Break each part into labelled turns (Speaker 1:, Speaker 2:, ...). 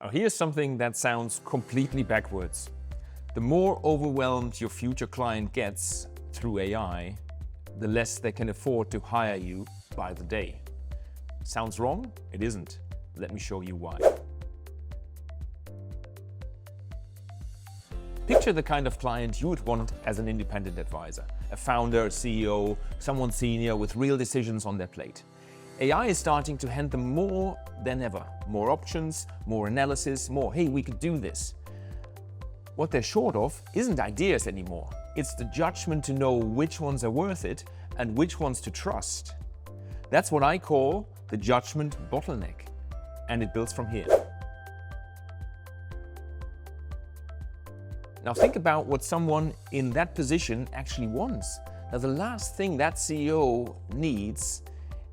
Speaker 1: Now, here's something that sounds completely backwards. The more overwhelmed your future client gets through AI, the less they can afford to hire you by the day. Sounds wrong? It isn't. Let me show you why. Picture the kind of client you would want as an independent advisor. A founder, a CEO, someone senior with real decisions on their plate. AI is starting to hand them more than ever. More options, more analysis, more, hey, we could do this. What they're short of isn't ideas anymore. It's the judgment to know which ones are worth it and which ones to trust. That's what I call the judgment bottleneck. And it builds from here. Now think about what someone in that position actually wants. Now the last thing that CEO needs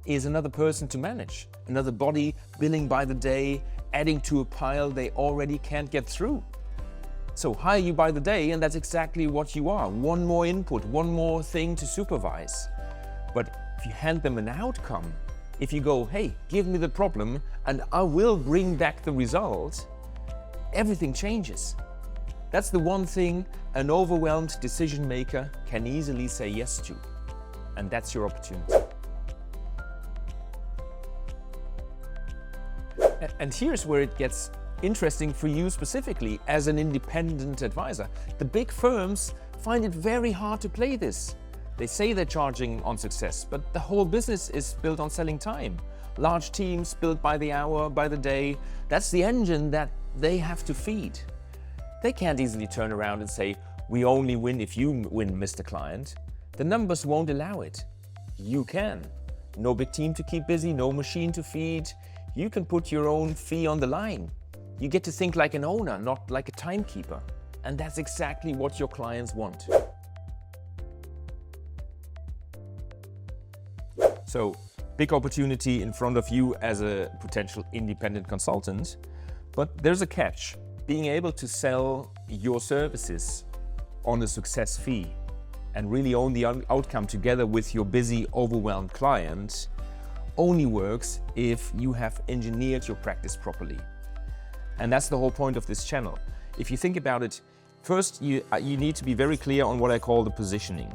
Speaker 1: is another person to manage, another body billing by the day, adding to a pile they already can't get through. So hire you by the day, and that's exactly what you are. One more input, one more thing to supervise. But if you hand them an outcome, if you go, hey, give me the problem and I will bring back the result, everything changes. That's the one thing an overwhelmed decision maker can easily say yes to. And that's your opportunity. And here's where it gets interesting for you specifically as an independent advisor. The big firms find it very hard to play this. They say they're charging on success, but the whole business is built on selling time. Large teams built by the hour, by the day. That's the engine that they have to feed. They can't easily turn around and say, we only win if you win, Mr. Client. The numbers won't allow it. You can. No big team to keep busy, no machine to feed. You can put your own fee on the line. You get to think like an owner, not like a timekeeper. And that's exactly what your clients want. So, big opportunity in front of you as a potential independent consultant, but there's a catch. Being able to sell your services on a success fee and really own the outcome together with your busy, overwhelmed client only works if you have engineered your practice properly. And that's the whole point of this channel. If you think about it, first you need to be very clear on what I call the positioning.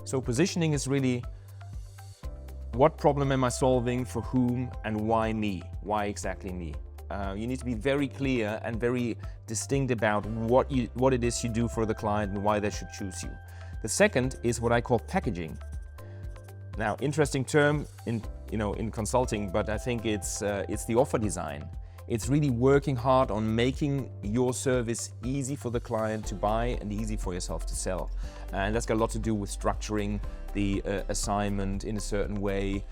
Speaker 1: So positioning is really, what problem am I solving, for whom, and why me? Why exactly me? You need to be very clear and very distinct about what it is you do for the client and why they should choose you. The second is what I call packaging. Now, interesting term in consulting, but I think it's the offer design. It's really working hard on making your service easy for the client to buy and easy for yourself to sell. And that's got a lot to do with structuring the assignment in a certain way,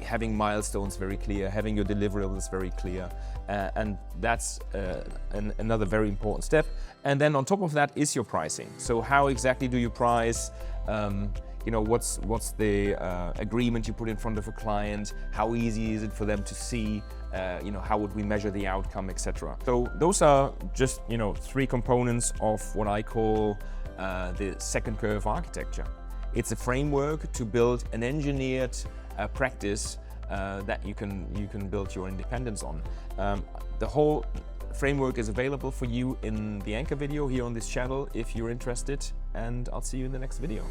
Speaker 1: having milestones very clear, having your deliverables very clear. And that's another very important step. And then on top of that is your pricing. So how exactly do you price? What's the agreement you put in front of a client? How easy is it for them to see? How would we measure the outcome, etc. So those are just, three components of what I call the second curve architecture. It's a framework to build an engineered practice that you can build your independence on. The whole framework is available for you in the anchor video here on this channel if you're interested, and I'll see you in the next video.